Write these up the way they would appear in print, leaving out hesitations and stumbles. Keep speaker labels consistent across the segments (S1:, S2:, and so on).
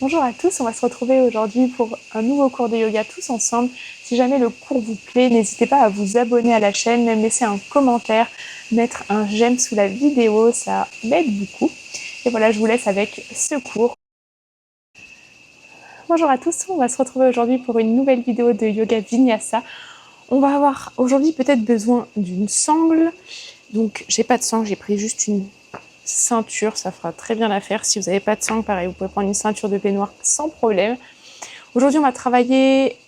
S1: Bonjour à tous, on va se retrouver aujourd'hui pour un nouveau cours de yoga tous ensemble. Si jamais le cours vous plaît, n'hésitez pas à vous abonner à la chaîne, même laisser un commentaire, mettre un j'aime sous la vidéo, ça m'aide beaucoup. Et voilà, je vous laisse avec ce cours. Bonjour à tous, on va se retrouver aujourd'hui pour une nouvelle vidéo de yoga vinyasa. On va avoir aujourd'hui peut-être besoin d'une sangle. Donc j'ai pas de sangle, j'ai pris juste une ceinture, ça fera très bien l'affaire. Si vous n'avez pas de sangle, pareil, vous pouvez prendre une ceinture de peignoir sans problème. Aujourd'hui, on va travailler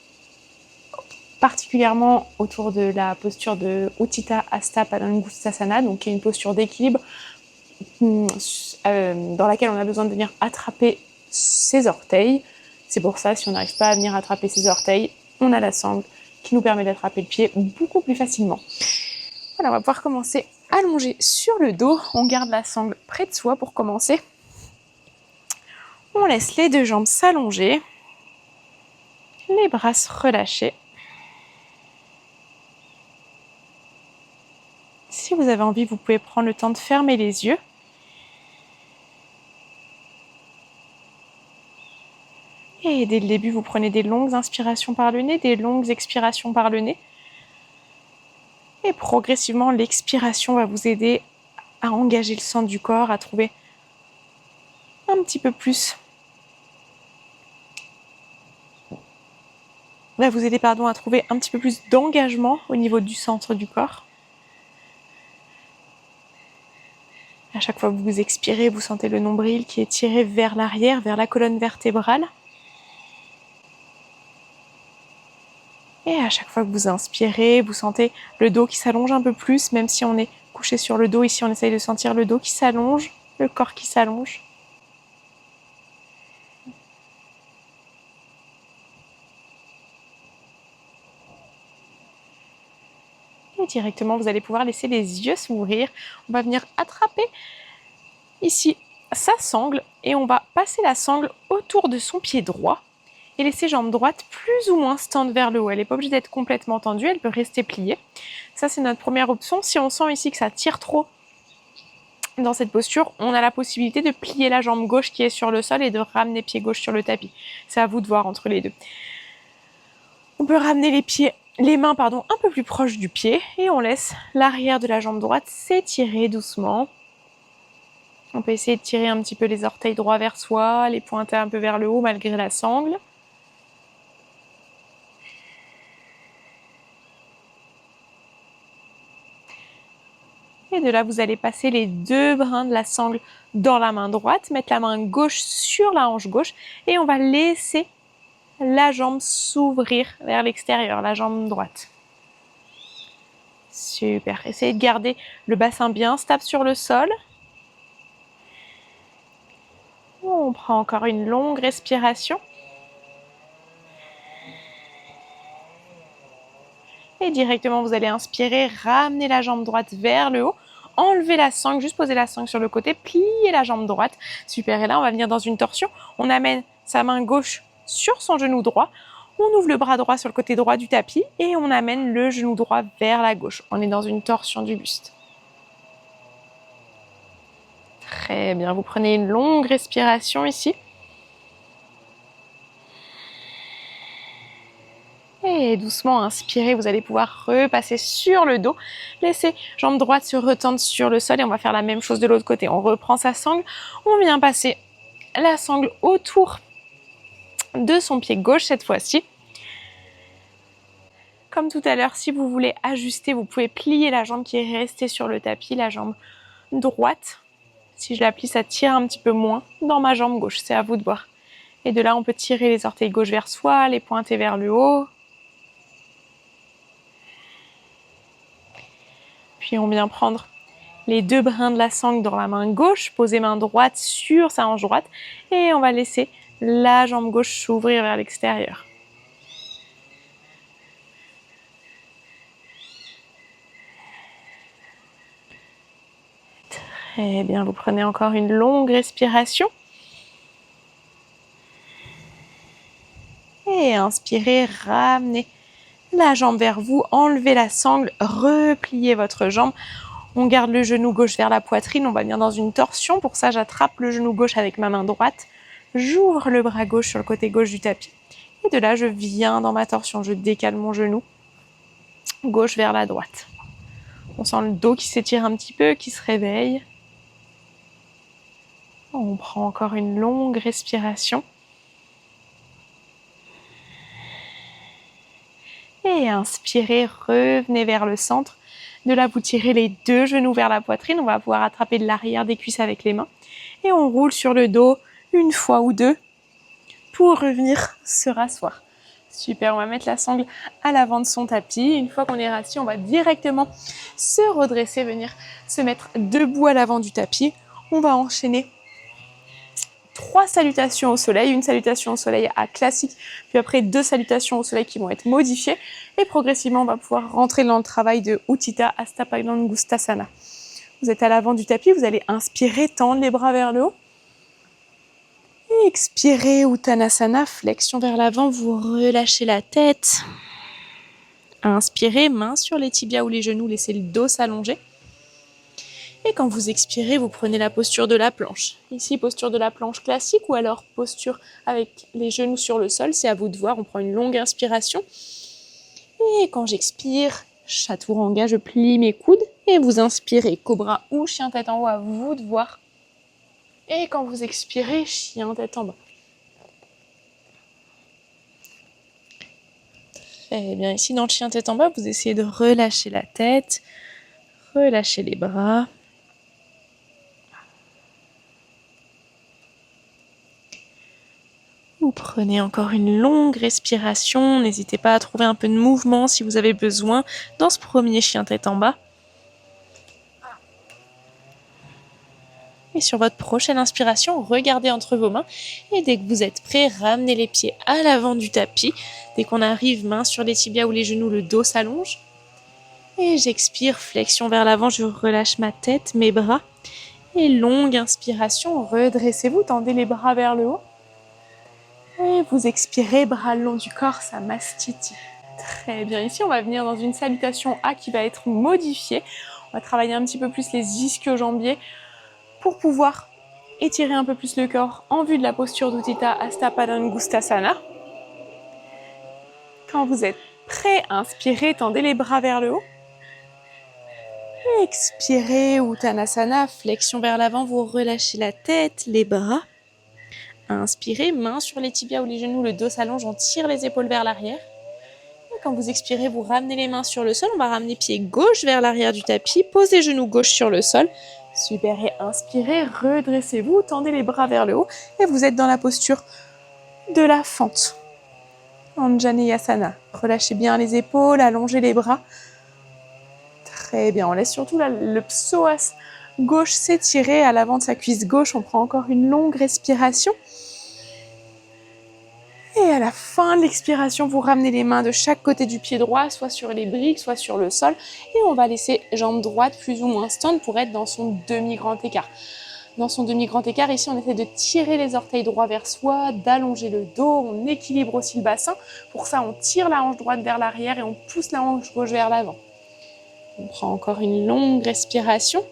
S1: particulièrement autour de la posture de Utthita Hasta Padangusthasana, donc qui est une posture d'équilibre dans laquelle on a besoin de venir attraper ses orteils. C'est pour ça, si on n'arrive pas à venir attraper ses orteils, on a la sangle qui nous permet d'attraper le pied beaucoup plus facilement. Voilà, on va pouvoir commencer allongé sur le dos. On garde la sangle près de soi pour commencer. On laisse les deux jambes s'allonger, les bras se relâcher. Si vous avez envie, vous pouvez prendre le temps de fermer les yeux. Et dès le début, vous prenez des longues inspirations par le nez, des longues expirations par le nez. Et progressivement, l'expiration va vous aider à engager le centre du corps, à trouver un petit peu plus. Va vous aider, à trouver un petit peu plus d'engagement au niveau du centre du corps. À chaque fois que vous expirez, vous sentez le nombril qui est tiré vers l'arrière, vers la colonne vertébrale. Et à chaque fois que vous inspirez, vous sentez le dos qui s'allonge un peu plus, même si on est couché sur le dos. Ici, on essaye de sentir le dos qui s'allonge, le corps qui s'allonge. Et directement, vous allez pouvoir laisser les yeux s'ouvrir. On va venir attraper ici sa sangle et on va passer la sangle autour de son pied droit et laisser jambe droite plus ou moins se tendre vers le haut. Elle n'est pas obligée d'être complètement tendue, elle peut rester pliée. Ça, c'est notre première option. Si on sent ici que ça tire trop dans cette posture, on a la possibilité de plier la jambe gauche qui est sur le sol et de ramener pied gauche sur le tapis. C'est à vous de voir entre les deux. On peut ramener les mains un peu plus proches du pied et on laisse l'arrière de la jambe droite s'étirer doucement. On peut essayer de tirer un petit peu les orteils droits vers soi, les pointer un peu vers le haut malgré la sangle. Et de là, vous allez passer les deux brins de la sangle dans la main droite, mettre la main gauche sur la hanche gauche et on va laisser la jambe s'ouvrir vers l'extérieur, la jambe droite. Super. Essayez de garder le bassin bien stable sur le sol. On prend encore une longue respiration. Et directement, vous allez inspirer, ramener la jambe droite vers le haut, enlever la sangle, juste poser la sangle sur le côté, plier la jambe droite. Super, et là, on va venir dans une torsion. On amène sa main gauche sur son genou droit. On ouvre le bras droit sur le côté droit du tapis et on amène le genou droit vers la gauche. On est dans une torsion du buste. Très bien, vous prenez une longue respiration ici. Et doucement inspirez, vous allez pouvoir repasser sur le dos. Laissez jambe droite se retendre sur le sol et on va faire la même chose de l'autre côté. On reprend sa sangle, on vient passer la sangle autour de son pied gauche cette fois-ci. Comme tout à l'heure, si vous voulez ajuster, vous pouvez plier la jambe qui est restée sur le tapis, la jambe droite. Si je la plie, ça tire un petit peu moins dans ma jambe gauche, c'est à vous de voir. Et de là, on peut tirer les orteils gauche vers soi, les pointer vers le haut. Puis on vient prendre les deux brins de la sangle dans la main gauche, poser main droite sur sa hanche droite et on va laisser la jambe gauche s'ouvrir vers l'extérieur. Très bien, vous prenez encore une longue respiration. Et inspirez, ramenez la jambe vers vous, enlevez la sangle, repliez votre jambe. On garde le genou gauche vers la poitrine, on va venir dans une torsion. Pour ça, j'attrape le genou gauche avec ma main droite. j'ouvre le bras gauche sur le côté gauche du tapis. Et de là, je viens dans ma torsion, je décale mon genou gauche vers la droite. On sent le dos qui s'étire un petit peu, qui se réveille. On prend encore une longue respiration. Et inspirez, revenez vers le centre. De là, vous tirez les deux genoux vers la poitrine. On va pouvoir attraper de l'arrière des cuisses avec les mains. Et on roule sur le dos une fois ou deux pour revenir se rasseoir. Super, on va mettre la sangle à l'avant de son tapis. Une fois qu'on est rassis, on va directement se redresser, venir se mettre debout à l'avant du tapis. On va enchaîner 3 salutations au soleil, une salutation au soleil à classique, puis après 2 salutations au soleil qui vont être modifiées. Et progressivement, on va pouvoir rentrer dans le travail de Utthita Hasta Padangusthasana. Vous êtes à l'avant du tapis, vous allez inspirer, tendre les bras vers le haut. Et expirez, Uttanasana, flexion vers l'avant, vous relâchez la tête. Inspirez, main sur les tibias ou les genoux, laissez le dos s'allonger. Et quand vous expirez, vous prenez la posture de la planche. Ici, posture de la planche classique ou alors posture avec les genoux sur le sol. C'est à vous de voir, on prend une longue inspiration. Et quand j'expire, chaturanga, je plie mes coudes. Et vous inspirez, cobra ou chien tête en haut, à vous de voir. Et quand vous expirez, chien tête en bas. Très bien, ici dans le chien tête en bas, vous essayez de relâcher la tête, relâcher les bras. Vous prenez encore une longue respiration, n'hésitez pas à trouver un peu de mouvement si vous avez besoin dans ce premier chien tête en bas. Et sur votre prochaine inspiration, regardez entre vos mains et dès que vous êtes prêt, ramenez les pieds à l'avant du tapis. Dès qu'on arrive, main sur les tibias ou les genoux, le dos s'allonge. Et j'expire, flexion vers l'avant, je relâche ma tête, mes bras. Et longue inspiration, redressez-vous, tendez les bras vers le haut. Et vous expirez, bras le long du corps, Samastiti. Très bien, ici on va venir dans une salutation A qui va être modifiée. On va travailler un petit peu plus les ischio-jambiers pour pouvoir étirer un peu plus le corps en vue de la posture d'Utthita Hasta Padangusthasana. Quand vous êtes prêt, inspirez, tendez les bras vers le haut. Expirez, Uttanasana, flexion vers l'avant, vous relâchez la tête, les bras. Inspirez, main sur les tibias ou les genoux, le dos s'allonge, on tire les épaules vers l'arrière. Et quand vous expirez, vous ramenez les mains sur le sol, on va ramener pied gauche vers l'arrière du tapis, posez genoux gauche sur le sol. Super, et inspirez, redressez-vous, tendez les bras vers le haut et vous êtes dans la posture de la fente. Anjaneyasana. Relâchez bien les épaules, allongez les bras. Très bien, on laisse surtout le psoas gauche s'étirer à l'avant de sa cuisse gauche. On prend encore une longue respiration. Et à la fin de l'expiration, vous ramenez les mains de chaque côté du pied droit, soit sur les briques, soit sur le sol. Et on va laisser jambe droite plus ou moins stand pour être dans son demi-grand écart. Dans son demi-grand écart, ici, on essaie de tirer les orteils droits vers soi, d'allonger le dos, on équilibre aussi le bassin. Pour ça, on tire la hanche droite vers l'arrière et on pousse la hanche gauche vers l'avant. On prend encore une longue respiration.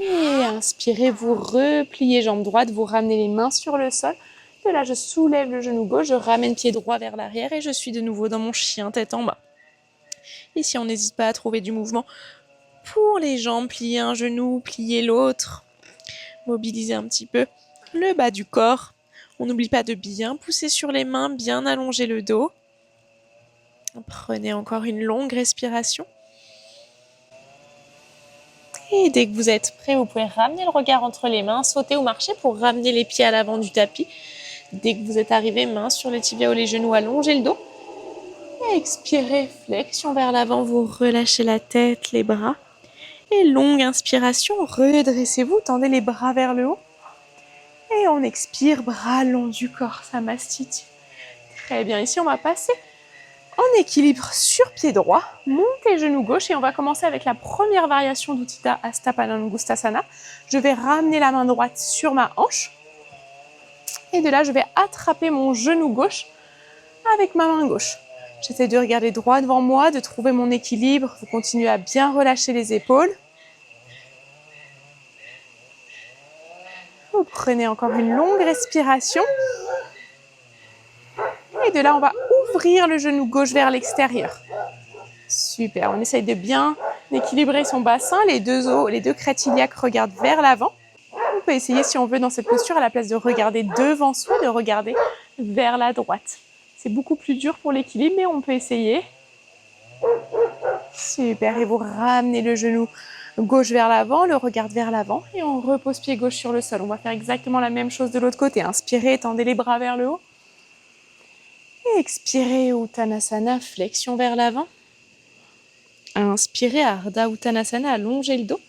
S1: Et inspirez, vous repliez jambe droite, vous ramenez les mains sur le sol. De là, je soulève le genou gauche, je ramène pied droit vers l'arrière et je suis de nouveau dans mon chien tête en bas. Ici, on n'hésite pas à trouver du mouvement pour les jambes, plier un genou, plier l'autre. Mobiliser un petit peu le bas du corps. On n'oublie pas de bien pousser sur les mains, bien allonger le dos. Prenez encore une longue respiration. Et dès que vous êtes prêt, vous pouvez ramener le regard entre les mains, sauter ou marcher pour ramener les pieds à l'avant du tapis. Dès que vous êtes arrivé, main sur les tibias ou les genoux, allongez le dos. Et expirez, flexion vers l'avant, vous relâchez la tête, les bras. Et longue inspiration, redressez-vous, tendez les bras vers le haut. Et on expire, bras long du corps, Samastiti. Très bien, ici on va passer en équilibre sur pied droit, montez genou gauche et on va commencer avec la première variation d'Utthita Hasta Padangusthasana. Je vais ramener la main droite sur ma hanche et de là je vais attraper mon genou gauche avec ma main gauche. J'essaie de regarder droit devant moi, de trouver mon équilibre. Vous continuez à bien relâcher les épaules. Vous prenez encore une longue respiration. Et de là, on va ouvrir le genou gauche vers l'extérieur. Super, on essaye de bien équilibrer son bassin. Les deux crêtes iliaques regardent vers l'avant. On peut essayer, si on veut, dans cette posture, à la place de regarder devant soi, de regarder vers la droite. C'est beaucoup plus dur pour l'équilibre, mais on peut essayer. Super, et vous ramenez le genou gauche vers l'avant, le regard vers l'avant, et on repose pied gauche sur le sol. On va faire exactement la même chose de l'autre côté. Inspirez, tendez les bras vers le haut. Et expirez, Uttanasana, flexion vers l'avant. Inspirez, Ardha Uttanasana, allongez le dos.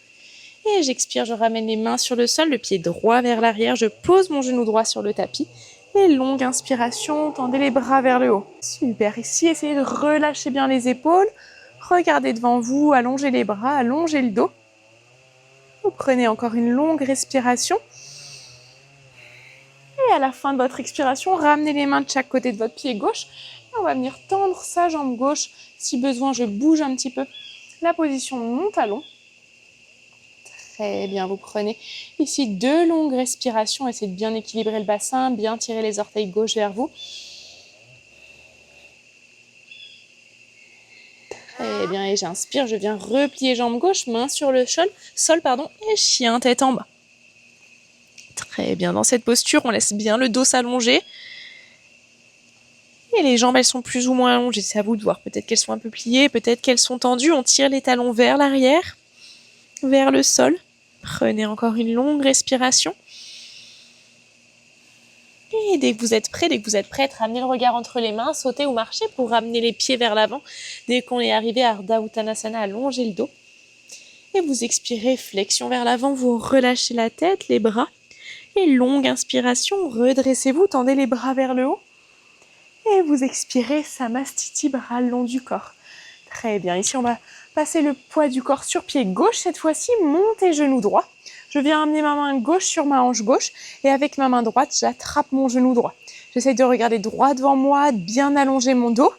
S1: Et j'expire, je ramène les mains sur le sol, le pied droit vers l'arrière, je pose mon genou droit sur le tapis. Et longue inspiration, tendez les bras vers le haut. Super, ici, essayez de relâcher bien les épaules. Regardez devant vous, allongez les bras, allongez le dos. Vous prenez encore une longue respiration. Et à la fin de votre expiration, ramenez les mains de chaque côté de votre pied gauche. Et on va venir tendre sa jambe gauche. Si besoin, je bouge un petit peu la position de mon talon. Très bien, vous prenez ici 2 longues respirations. Essayez de bien équilibrer le bassin, bien tirer les orteils gauche vers vous. Très bien, et j'inspire, je viens replier jambe gauche, main sur le sol, et chien tête en bas. Très bien, dans cette posture, on laisse bien le dos s'allonger. Et les jambes, elles sont plus ou moins allongées, c'est à vous de voir. Peut-être qu'elles sont un peu pliées, peut-être qu'elles sont tendues. On tire les talons vers l'arrière, vers le sol. Prenez encore une longue respiration. Et dès que vous êtes prête, ramenez le regard entre les mains, sautez ou marchez pour ramener les pieds vers l'avant. Dès qu'on est arrivé à Ardha Uttanasana, allongez le dos. Et vous expirez, flexion vers l'avant, vous relâchez la tête, les bras. Et longue inspiration, redressez-vous, tendez les bras vers le haut. Et vous expirez, Samastiti, bras le long du corps. Très bien, ici on va passer le poids du corps sur pied gauche. Cette fois-ci, montez genou droit. Je viens amener ma main gauche sur ma hanche gauche. Et avec ma main droite, j'attrape mon genou droit. J'essaye de regarder droit devant moi, de bien allonger mon dos.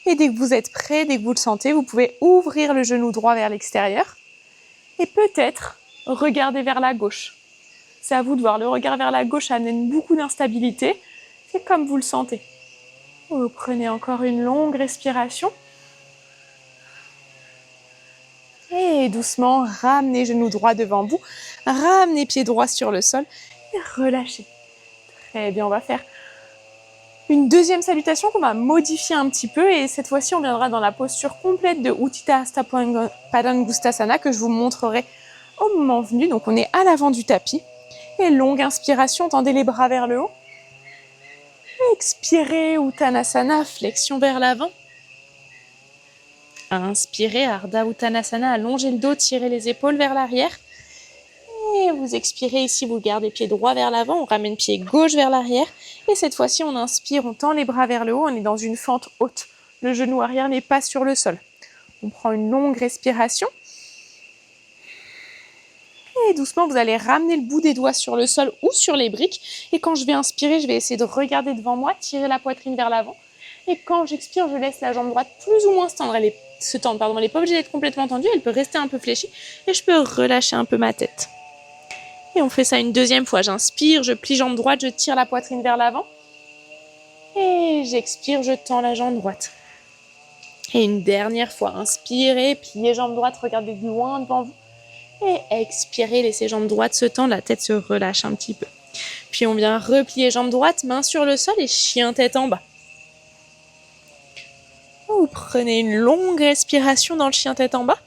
S1: Et dès que vous êtes prêt, dès que vous le sentez, vous pouvez ouvrir le genou droit vers l'extérieur. Et peut-être regarder vers la gauche. C'est à vous de voir. Le regard vers la gauche amène beaucoup d'instabilité. C'est comme vous le sentez. Vous prenez encore une longue respiration. Et doucement, ramenez genou droit devant vous. Ramenez pied droit sur le sol. Et relâchez. Très bien, on va faire une deuxième salutation qu'on va modifier un petit peu. Et cette fois-ci, on viendra dans la posture complète de Utthita Hasta Padangusthasana que je vous montrerai au moment venu. Donc on est à l'avant du tapis. Et longue inspiration, tendez les bras vers le haut. Expirez, Uttanasana, flexion vers l'avant. Inspirez, Ardha Uttanasana, allongez le dos, tirez les épaules vers l'arrière. Et vous expirez ici, vous gardez pied droit vers l'avant, on ramène pied gauche vers l'arrière. Et cette fois-ci, on inspire, on tend les bras vers le haut, on est dans une fente haute. Le genou arrière n'est pas sur le sol. On prend une longue respiration. Et doucement, vous allez ramener le bout des doigts sur le sol ou sur les briques. Et quand je vais inspirer, je vais essayer de regarder devant moi, tirer la poitrine vers l'avant. Et quand j'expire, je laisse la jambe droite plus ou moins se tendre. Elle n'est pas obligée d'être complètement tendue, elle peut rester un peu fléchie. Et je peux relâcher un peu ma tête. Et on fait ça une deuxième fois. J'inspire, je plie jambe droite, je tire la poitrine vers l'avant. Et j'expire, je tends la jambe droite. Et une dernière fois, inspirez, pliez jambe droite, regardez de loin devant vous. Et expirez, laissez jambe droite se tendre, la tête se relâche un petit peu. Puis on vient replier jambe droite, main sur le sol et chien tête en bas. Vous prenez une longue respiration dans le chien tête en bas.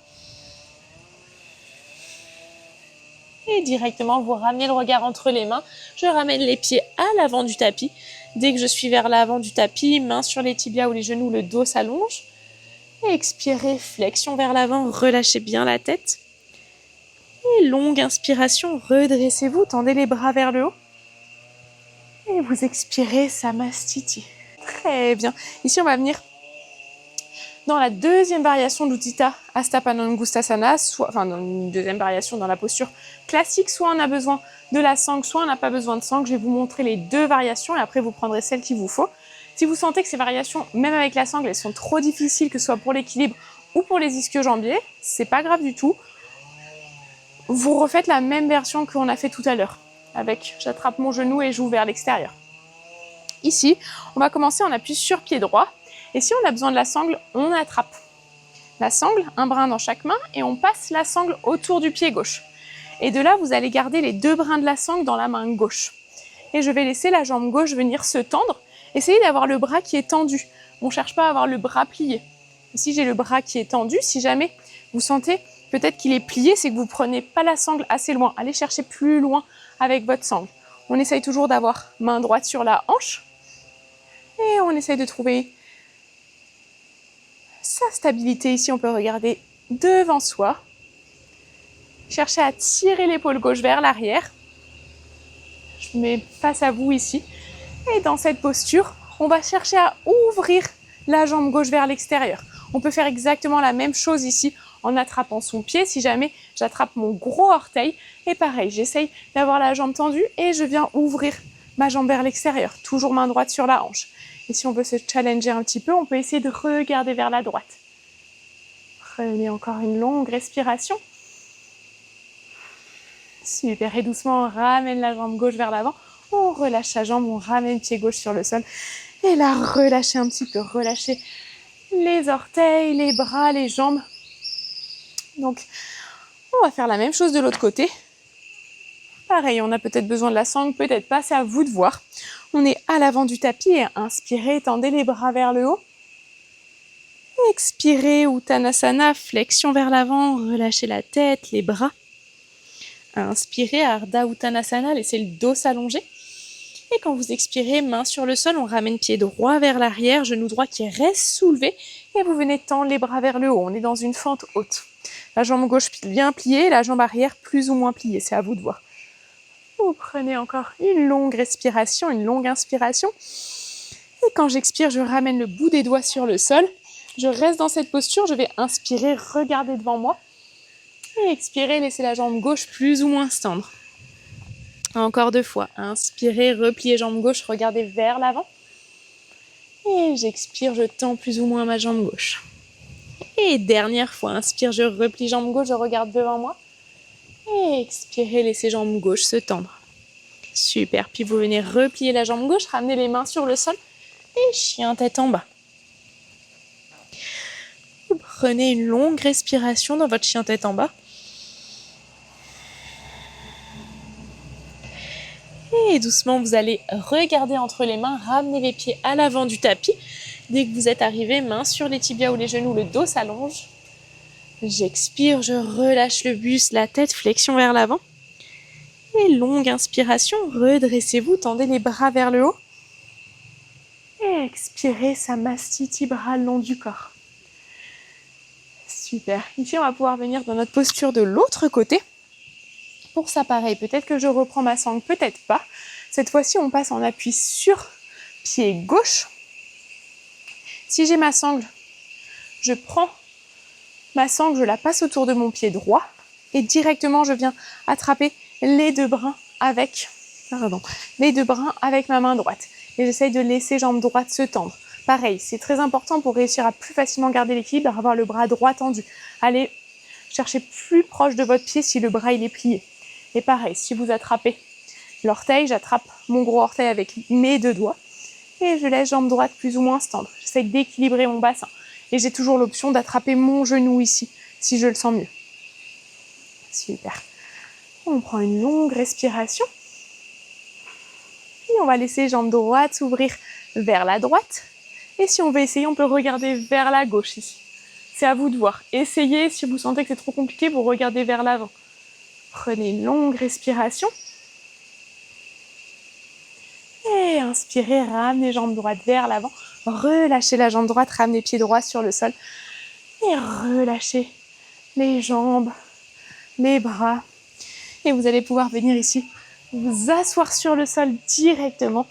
S1: Et directement, vous ramenez le regard entre les mains. Je ramène les pieds à l'avant du tapis. Dès que je suis vers l'avant du tapis, main sur les tibias ou les genoux, le dos s'allonge. Et expirez, flexion vers l'avant, relâchez bien la tête. Et longue inspiration, redressez-vous, tendez les bras vers le haut. Et vous expirez, Samastiti. Très bien. Ici, on va venir dans la deuxième variation d'Utthita Hasta Padangusthasana, dans une deuxième variation dans la posture classique, soit on a besoin de la sangle, soit on n'a pas besoin de sangle. Je vais vous montrer les deux variations et après vous prendrez celle qu'il vous faut. Si vous sentez que ces variations, même avec la sangle, elles sont trop difficiles, que ce soit pour l'équilibre ou pour les ischio-jambiers, c'est pas grave du tout. Vous refaites la même version qu'on a fait tout à l'heure. J'attrape mon genou et j'ouvre vers l'extérieur. Ici, on va commencer, on appuie sur pied droit. Et si on a besoin de la sangle, on attrape la sangle, un brin dans chaque main, et on passe la sangle autour du pied gauche. Et de là, vous allez garder les 2 brins de la sangle dans la main gauche. Et je vais laisser la jambe gauche venir se tendre. Essayez d'avoir le bras qui est tendu. On ne cherche pas à avoir le bras plié. Ici, j'ai le bras qui est tendu. Si jamais vous sentez peut-être qu'il est plié, c'est que vous ne prenez pas la sangle assez loin. Allez chercher plus loin avec votre sangle. On essaye toujours d'avoir main droite sur la hanche. Et on essaye de trouver sa stabilité. Ici, on peut regarder devant soi. Cherchez à tirer l'épaule gauche vers l'arrière. Je mets face à vous ici. Et dans cette posture, on va chercher à ouvrir la jambe gauche vers l'extérieur. On peut faire exactement la même chose ici en attrapant son pied. Si jamais j'attrape mon gros orteil, et pareil, j'essaye d'avoir la jambe tendue et je viens ouvrir ma jambe vers l'extérieur. Toujours main droite sur la hanche. Et si on veut se challenger un petit peu, on peut essayer de regarder vers la droite. Prenez encore une longue respiration. Super, et doucement, on ramène la jambe gauche vers l'avant. On relâche la jambe, on ramène le pied gauche sur le sol. Et là, relâchez un petit peu, relâchez les orteils, les bras, les jambes. Donc, on va faire la même chose de l'autre côté. Pareil, on a peut-être besoin de la sangle, peut-être pas, c'est à vous de voir. On est à l'avant du tapis et inspirez, tendez les bras vers le haut. Expirez, Uttanasana, flexion vers l'avant, relâchez la tête, les bras. Inspirez, Ardha Uttanasana, laissez le dos s'allonger. Et quand vous expirez, main sur le sol, on ramène pied droit vers l'arrière, genou droit qui reste soulevé. Et vous venez tendre les bras vers le haut. On est dans une fente haute. La jambe gauche bien pliée, la jambe arrière plus ou moins pliée. C'est à vous de voir. Vous prenez encore une longue respiration, une longue inspiration. Et quand j'expire, je ramène le bout des doigts sur le sol. Je reste dans cette posture. Je vais inspirer, regarder devant moi. Et expirer, laisser la jambe gauche plus ou moins se tendre. Encore 2 fois. Inspirez, repliez jambe gauche, regardez vers l'avant. Et j'expire, je tends plus ou moins ma jambe gauche. Et dernière fois, inspire, je replie jambe gauche, je regarde devant moi. Et expirez, laissez jambe gauche se tendre. Super, puis vous venez replier la jambe gauche, ramenez les mains sur le sol et chien tête en bas. Vous prenez une longue respiration dans votre chien tête en bas. Et doucement, vous allez regarder entre les mains, ramener les pieds à l'avant du tapis. Dès que vous êtes arrivé, main sur les tibias ou les genoux, le dos s'allonge. J'expire, je relâche le buste, la tête, flexion vers l'avant. Et longue inspiration, redressez-vous, tendez les bras vers le haut. Et expirez, samastiti, bras le long du corps. Super. Ici, on va pouvoir venir dans notre posture de l'autre côté. Pour ça, pareil, peut-être que je reprends ma sangle, peut-être pas. Cette fois-ci, on passe en appui sur pied gauche. Si j'ai ma sangle, je prends ma sangle, je la passe autour de mon pied droit et directement, je viens attraper les 2 brins avec ma main droite. Et j'essaye de laisser jambe droite se tendre. Pareil, c'est très important pour réussir à plus facilement garder l'équilibre, avoir le bras droit tendu. Allez chercher plus proche de votre pied si le bras il est plié. Et pareil, si vous attrapez l'orteil, j'attrape mon gros orteil avec mes 2 doigts et je laisse jambe droite plus ou moins se tendre. J'essaie d'équilibrer mon bassin. Et j'ai toujours l'option d'attraper mon genou ici, si je le sens mieux. Super. On prend une longue respiration. Et on va laisser jambe droite s'ouvrir vers la droite. Et si on veut essayer, on peut regarder vers la gauche ici. C'est à vous de voir. Essayez, si vous sentez que c'est trop compliqué, vous regardez vers l'avant. Prenez une longue respiration. Et inspirez, ramenez jambe droite vers l'avant. Relâchez la jambe droite, ramenez pied droit sur le sol. Et relâchez les jambes, les bras. Et vous allez pouvoir venir ici, vous asseoir sur le sol directement.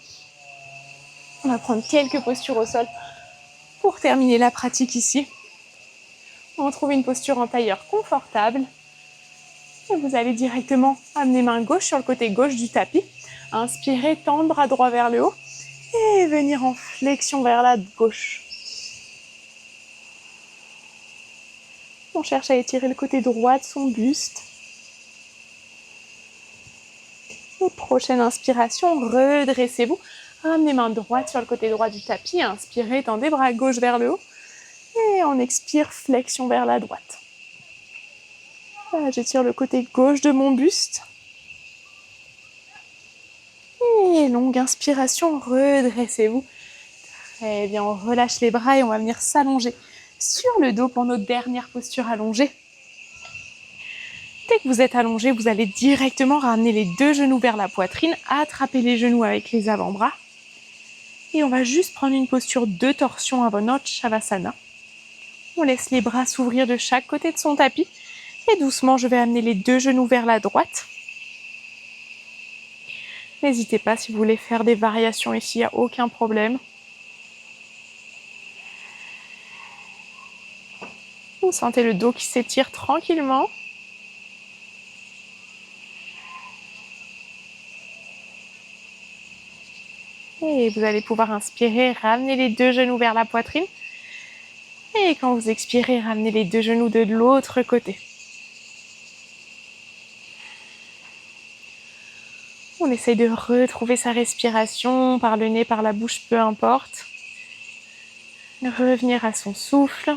S1: On va prendre quelques postures au sol pour terminer la pratique ici. On trouve une posture en tailleur confortable. Et vous allez directement amener main gauche sur le côté gauche du tapis. Inspirez, tendre bras droit vers le haut. Et venir en flexion vers la gauche. On cherche à étirer le côté droit de son buste. Et prochaine inspiration, redressez-vous. Ramenez main droite sur le côté droit du tapis. Inspirez, tendez bras gauche vers le haut. Et on expire, flexion vers la droite. Voilà, j'étire le côté gauche de mon buste. Et longue inspiration, redressez-vous. Très bien, on relâche les bras et on va venir s'allonger sur le dos pour notre dernière posture allongée. Dès que vous êtes allongé, vous allez directement ramener les deux genoux vers la poitrine, attraper les genoux avec les avant-bras. Et on va juste prendre une posture de torsion avant notre Shavasana. On laisse les bras s'ouvrir de chaque côté de son tapis. Et doucement, je vais amener les deux genoux vers la droite. N'hésitez pas si vous voulez faire des variations ici, il n'y a aucun problème. Vous sentez le dos qui s'étire tranquillement. Et vous allez pouvoir inspirer, ramener les deux genoux vers la poitrine. Et quand vous expirez, ramenez les deux genoux de l'autre côté. On essaye de retrouver sa respiration par le nez, par la bouche, peu importe. Revenir à son souffle.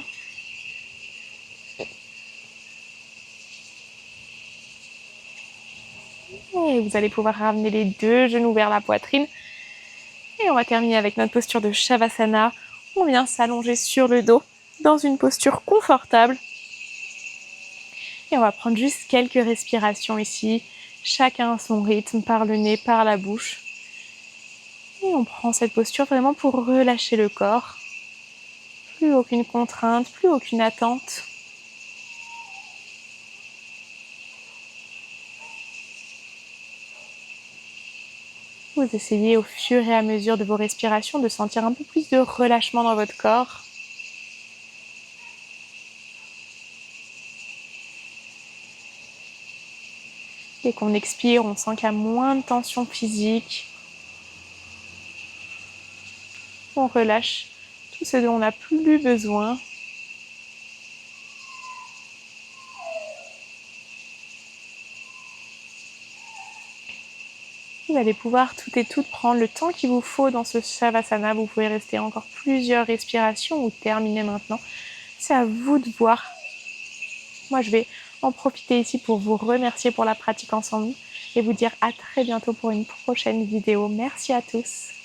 S1: Et vous allez pouvoir ramener les deux genoux vers la poitrine. Et on va terminer avec notre posture de Shavasana. On vient s'allonger sur le dos dans une posture confortable. Et on va prendre juste quelques respirations ici. Chacun à son rythme, par le nez, par la bouche. Et on prend cette posture vraiment pour relâcher le corps. Plus aucune contrainte, plus aucune attente. Vous essayez au fur et à mesure de vos respirations de sentir un peu plus de relâchement dans votre corps. Dès qu'on expire, on sent qu'il y a moins de tension physique. On relâche tout ce dont on n'a plus besoin. Vous allez pouvoir toutes et toutes prendre le temps qu'il vous faut dans ce Shavasana. Vous pouvez rester encore plusieurs respirations ou terminer maintenant. C'est à vous de voir. Moi, je vais en profiter ici pour vous remercier pour la pratique ensemble et vous dire à très bientôt pour une prochaine vidéo. Merci à tous.